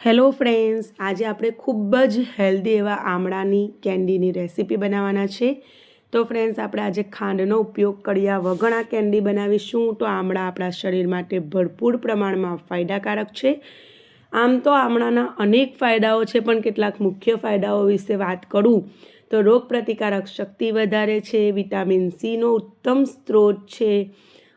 Hello friends, આજે આપણે ખૂબ જ હેલ્ધી એવા આમળાની કેન્ડીની રેસીપી બનાવવાના છે. તો ફ્રેન્ડ્સ, આપણે આજે ખાંડનો ઉપયોગ કર્યા વગર આ કેન્ડી બનાવીશું. તો આમળા આપણા શરીર માટે ભરપૂર પ્રમાણમાં ફાયદાકારક છે. આમ તો આમળાના અનેક ફાયદાઓ છે, પણ કેટલાક મુખ્ય ફાયદાઓ વિશે વાત કરું તો રોગપ્રતિકારક શક્તિ વધારે છે, વિટામિન સીનો ઉત્તમ સ્ત્રોત છે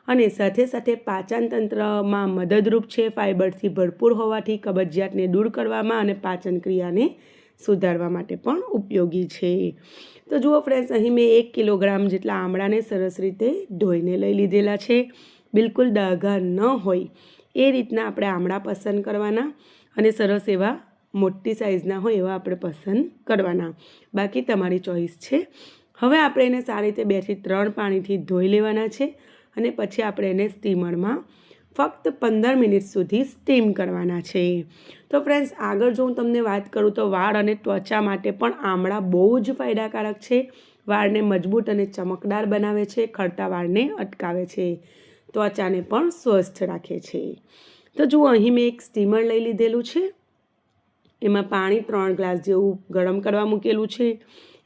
અને સાથે સાથે પાચન તંત્રમાં મદદરૂપ છે. ફાઇબરથી ભરપૂર હોવાથી કબજિયાતને દૂર કરવામાં અને પાચન ક્રિયાને સુધારવા માટે પણ ઉપયોગી છે. તો જુઓ ફ્રેન્ડ્સ, અહીં મેં 1 કિલોગ્રામ જેટલા આમળાને સરસ રીતે ધોઈને લઈ લીધેલા છે. બિલકુલ દાગા ન હોય એ રીતના આપણે આમળા પસંદ કરવાના અને સરસ એવા મોટી સાઇઝના હોય એવા આપણે પસંદ કરવાના. બાકી તમારી ચોઈસ છે. હવે આપણે એને સારી રીતે 2 થી 3 પાણીથી ધોઈ લેવાના છે અને પછી આપણે એને સ્ટીમરમાં ફક્ત 15 મિનિટ સુધી સ્ટીમ કરવાના છે. તો ફ્રેન્ડ્સ, આગળ જો હું તમને વાત કરું તો વાળ અને ત્વચા માટે પણ આમળા બહુ જ ફાયદાકારક છે. વાળને મજબૂત અને ચમકદાર બનાવે છે, ખરતા વાળને અટકાવે છે, ત્વચાને પણ સ્વસ્થ રાખે છે. તો જુઓ, અહીં મેં એક સ્ટીમર લઈ લીધેલું છે. એમાં પાણી 3 ગ્લાસ જેવું ગરમ કરવા મૂકેલું છે.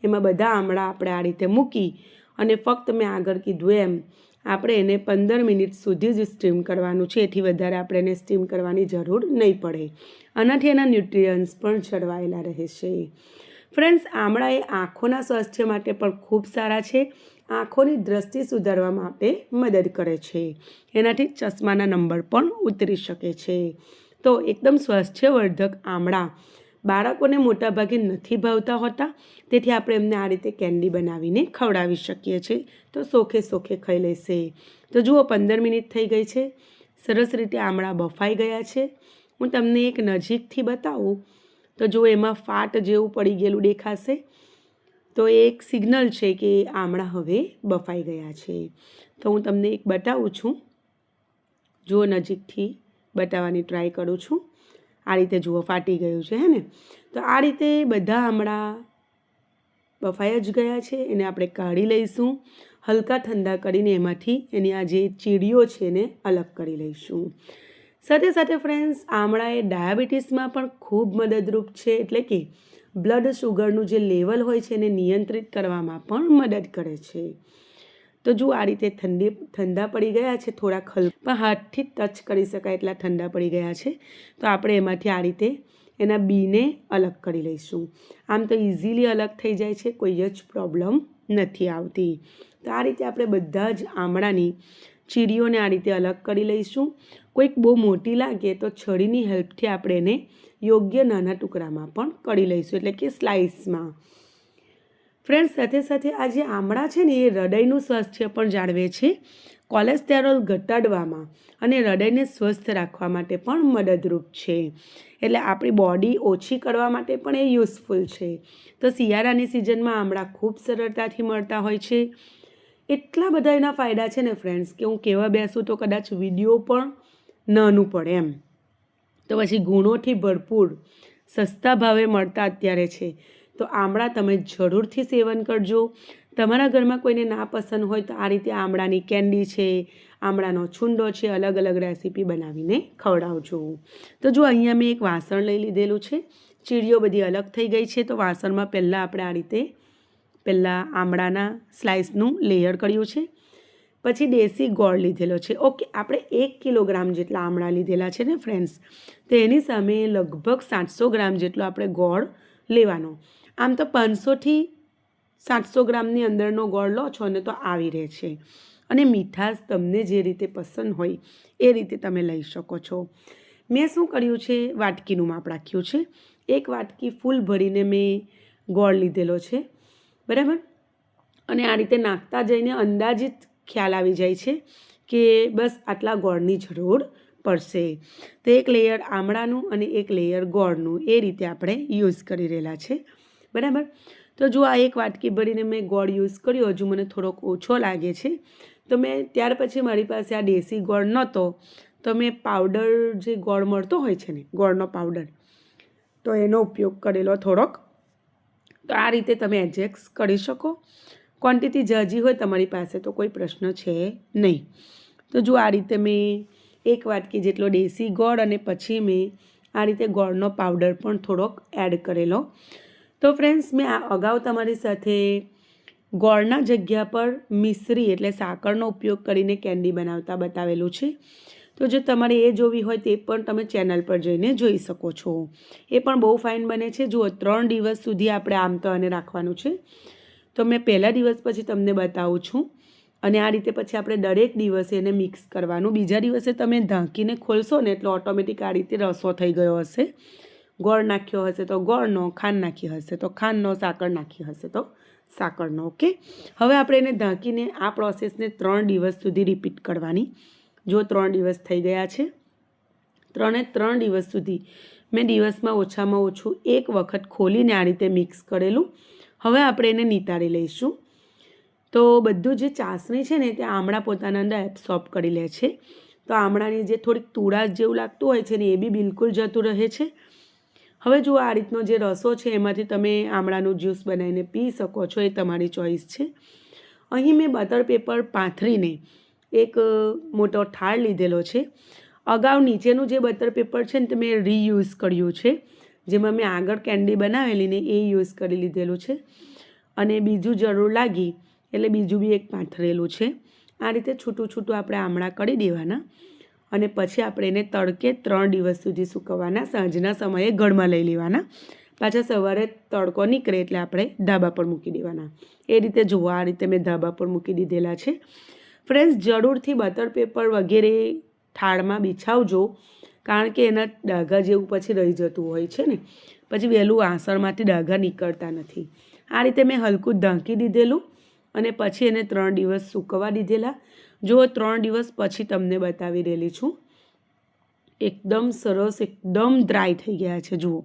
એમાં બધા આમળા આપણે આ રીતે મૂકી અને ફક્ત મેં આગળ કીધું એમ આપણે એને 15 મિનિટ સુધી જ સ્ટીમ કરવાનું છે. એથી વધારે આપણે એને સ્ટીમ કરવાની જરૂર નહીં પડે. આનાથી એના ન્યુટ્રિયન્ટ્સ પણ જળવાયેલા રહેશે. ફ્રેન્ડ્સ, આમળા એ આંખોના સ્વાસ્થ્ય માટે પણ ખૂબ સારા છે. આંખોની દ્રષ્ટિ સુધારવા માટે મદદ કરે છે. એનાથી ચશ્માના નંબર પણ ઉતરી શકે છે. તો એકદમ સ્વાસ્થ્યવર્ધક આમળા બાળકોને મોટાભાગે નથી ભાવતા હોતા, તેથી આપણે એમને આ રીતે કેન્ડી બનાવીને ખવડાવી શકીએ છીએ. તો સોખે ખાઈ લેશે. તો જુઓ, 15 મિનિટ થઈ ગઈ છે. સરસ રીતે આમળા બફાઈ ગયા છે. હું તમને એક નજીકથી બતાવું તો જુઓ, એમાં ફાટ જેવું પડી ગયેલું દેખાશે. તો એ એક સિગ્નલ છે કે આમળા હવે બફાઈ ગયા છે. તો હું તમને એક બતાવું છું. જુઓ, નજીકથી બતાવવાની ટ્રાય કરું છું. આ રીતે જુઓ, ફાટી ગયું છે, હે ને? તો આ રીતે બધા આમળા બફાઈ જ ગયા છે. એને આપણે કાઢી લઈશું. હલકા ઠંડા કરીને એમાંથી એની આ જે ચીડીઓ છે એને અલગ કરી લઈશું. સાથે સાથે ફ્રેન્ડ્સ, આમળા એ ડાયાબિટીસમાં પણ ખૂબ મદદરૂપ છે. એટલે કે બ્લડ શુગરનું જે લેવલ હોય છે એને નિયંત્રિત કરવામાં પણ મદદ કરે છે. તો જુઓ, આ રીતે ઠંડા પડી ગયા છે. થોડાક હલકા હાથથી ટચ કરી શકાય એટલા ઠંડા પડી ગયા છે. તો આપણે એમાંથી આ રીતે એના બીને અલગ કરી લઈશું. આમ તો ઇઝીલી અલગ થઈ જાય છે, કોઈ જ પ્રોબ્લેમ નથી આવતી. તો આ રીતે આપણે બધા જ આમળાની ચીડીઓને આ રીતે અલગ કરી લઈશું. કોઈક બહુ મોટી લાગે તો છરીની હેલ્પથી આપણે એને યોગ્ય નાના ટુકડામાં પણ કરી લઈશું, એટલે કે સ્લાઇસમાં. ફ્રેન્ડ્સ, સાથે સાથે આ જે આમળા છે ને એ હૃદયનું સ્વાસ્થ્ય પણ જાળવે છે. કોલેસ્ટેરોલ ઘટાડવામાં અને હૃદયને સ્વસ્થ રાખવા માટે પણ મદદરૂપ છે. એટલે આપણી બોડી ઓછી કરવા માટે પણ એ યુઝફુલ છે. તો શિયાળાની સિઝનમાં આમળા ખૂબ સરળતાથી મળતા હોય છે. એટલા બધા એના ફાયદા છે ને ફ્રેન્ડ્સ, કે હું કહેવા બેસું તો કદાચ વિડીયો પણ નાનું પડે એમ. તો પછી ગુણોથી ભરપૂર સસ્તા ભાવે મળતા અત્યારે છે. તો આમળા તમે જરૂરથી સેવન કરજો. તમારા ઘરમાં કોઈને ના પસંદ હોય તો આ રીતે આમળાની કેન્ડી છે, આમળાનો છુંડો છે, અલગ અલગ રેસીપી બનાવીને ખવડાવજો. તો જો, અહીંયા મેં એક વાસણ લઈ લીધેલું છે. ચીડીઓ બધી અલગ થઈ ગઈ છે. તો વાસણમાં પહેલાં આપણે આ રીતે આમળાના સ્લાઇસનું લેયર કર્યું છે. પછી દેશી ગોળ લીધેલો છે. ઓકે, આપણે 1 કિલોગ્રામ જેટલા આમળા લીધેલા છે ને ફ્રેન્ડ્સ, તો એની સામે લગભગ 700 ગ્રામ જેટલો આપણે ગોળ લેવાનો. આમ તો 500થી 700 ગ્રામની અંદરનો ગોળ લો છો ને તો આવી રહે છે. અને મીઠાશ તમને જે રીતે પસંદ હોય એ રીતે તમે લઈ શકો છો. મેં શું કર્યું છે, વાટકીનું માપ રાખ્યું છે. 1 વાટકી ફૂલ ભરીને મેં ગોળ લીધેલો છે, બરાબર. અને આ રીતે નાખતા જઈને અંદાજિત ખ્યાલ આવી જાય છે કે બસ આટલા ગોળની જરૂર પડશે. તો 1 લેયર આમળાનું અને 1 લેયર ગોળનું એ રીતે આપણે યુઝ કરી રહેલા છે, બરાબર. તો જો, આ 1 વાટકી ભરીને મેં ગોળ યુઝ કર્યો. હજુ મને થોડોક ઓછો લાગે છે. તો મેં ત્યાર પછી મારી પાસે આ દેશી ગોળ નહોતો, તો મેં પાવડર જે ગોળ મળતો હોય છે ને, ગોળનો પાવડર, તો એનો ઉપયોગ કરેલો થોડોક. તો આ રીતે તમે એડજસ્ટ કરી શકો. ક્વોન્ટિટી ઝાઝી હોય તમારી પાસે તો કોઈ પ્રશ્ન છે નહીં. તો જો, આ રીતે મેં 1 વાટકી જેટલો દેશી ગોળ અને પછી મેં આ રીતે ગોળનો પાવડર પણ થોડોક એડ કરેલો. તો ફ્રેન્ડ્સ, મેં આ અગાઉ તમારી સાથે ગોળના જગ્યા પર મિશ્રી એટલે સાકરનો ઉપયોગ કરીને કેન્ડી બનાવતા બતાવેલું છે. તો જો તમારે એ જોવી હોય તે પણ તમે ચેનલ પર જઈને જોઈ શકો છો. એ પણ બહુ ફાઇન બને છે. જુઓ, 3 દિવસ સુધી આપણે આમ તો આને રાખવાનું છે. તો મેં પહેલા દિવસ પછી તમને બતાવું છું. અને આ રીતે પછી આપણે દરેક દિવસે એને મિક્સ કરવાનું. બીજા દિવસે તમે ઢાંકીને ખોલશો ને એટલે ઓટોમેટિક આ રીતે રસો થઈ ગયો હશે. ગોળ નાખ્યો હશે તો ગોળનો, ખાંડ નાખી હશે તો ખાંડનો, સાકર નાખી હશે તો સાકરનો. ઓકે, હવે આપણે એને ઢાંકીને આ પ્રોસેસને 3 દિવસ સુધી રિપીટ કરવાની. જો 3 દિવસ થઈ ગયા છે. 3 દિવસ સુધી મેં દિવસમાં ઓછામાં ઓછું 1 વખત ખોલીને આ રીતે મિક્સ કરેલું. હવે આપણે એને નિતારી લઈશું. તો બધું જે ચાસણી છે ને તે આમળા પોતાના અંદર એબ્સોર્બ કરી લે છે. તો આમળાની જે થોડીક તુળાશ જેવું લાગતું હોય છે ને એ બી બિલકુલ જતું રહે છે. હવે જુઓ, આ રીતનો જે રસો છે એમાંથી તમે આમળાનું જ્યુસ બનાવીને પી શકો છો. એ તમારી ચોઈસ છે. અહીં મેં બટર પેપર પાથરીને એક મોટો થાળ લીધેલો છે. અગાઉ નીચેનું જે બટર પેપર છે ને તે મેં રીયુઝ કર્યું છે. જેમાં મેં આગળ કેન્ડી બનાવેલી ને એ યુઝ કરી લીધેલું છે. અને બીજું જરૂર લાગી એટલે બીજું બી એક પાથરેલું છે. આ રીતે છૂટું છૂટું આપણે આમળા કરી દેવાના અને પછી આપણે એને તડકે 3 દિવસ સુધી સૂકવવાના. સાંજના સમયે ઘરમાં લઈ લેવાના. પાછા સવારે તડકો નીકળે એટલે આપણે ધાબા પર મૂકી દેવાના. એ રીતે જુઓ, આ રીતે મેં ધાબા પર મૂકી દીધેલા છે. ફ્રેન્ડ્સ, જરૂરથી બટર પેપર વગેરે થાળમાં બિછાવજો, કારણ કે એના ડાઘા જેવું પછી રહી જતું હોય છે ને, પછી વહેલું વાસણમાંથી ડાઘા નીકળતા નથી. આ રીતે મેં હલકું ઢાંકી દીધેલું અને પછી એને 3 દિવસ સૂકવવા દીધેલા. જો 3 દિવસ પછી તમને બતાવી રહેલી છું. એકદમ સરસ, એકદમ ડ્રાય થઈ ગયા છે. જુઓ,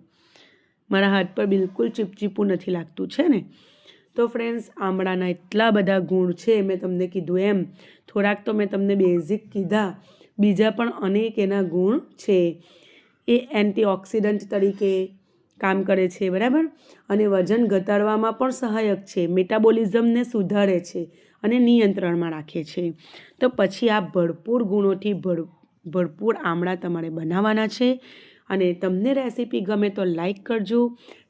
મારા હાથ પર બિલકુલ ચીપચીપું નથી લાગતું છે ને. તો ફ્રેન્ડ્સ, આમળાના એટલા બધા ગુણ છે. મેં તમને કીધું એમ થોડાક તો મેં તમને બેઝિક કીધા, બીજા પણ અનેક એના ગુણ છે. એ એન્ટીઓક્સિડન્ટ તરીકે કામ કરે છે, બરાબર, અને વજન ઘટાડવામાં પણ સહાયક છે. મેટાબોલિઝમને સુધારે છે અને નિયંત્રણમાં રાખે છે. તો પછી આ ભરપૂર ગુણોથી ભરપૂર આમળા તમારે બનાવવાના છે. અને તમને રેસીપી ગમે તો લાઈક કરજો.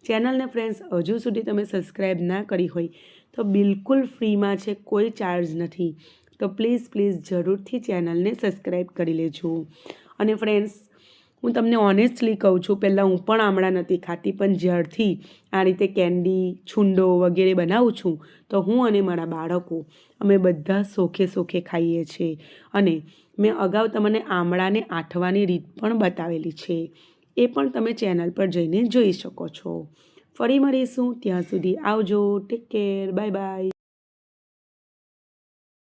ચેનલને ફ્રેન્ડ્સ હજુ સુધી તમે સબસ્ક્રાઈબ ના કરી હોય તો બિલકુલ ફ્રીમાં છે, કોઈ ચાર્જ નથી. તો પ્લીઝ જરૂરથી ચેનલને સબસ્ક્રાઈબ કરી લેજો. અને ફ્રેન્ડ્સ, હું તમને ઓનેસ્ટલી કહું છું, પહેલાં હું પણ આમળા નથી ખાતી, પણ જ્યારથી આ રીતે કેન્ડી, છુંડો વગેરે બનાવું છું તો હું અને મારા બાળકો અમે બધા સોખે ખાઈએ છીએ. અને મેં અગાઉ તમને આમળાને આઠવાની રીત પણ બતાવેલી છે. એ પણ તમે ચેનલ પર જઈને જોઈ શકો છો. ફરી મળીશું. ત્યાં સુધી આવજો. Take care. Bye bye.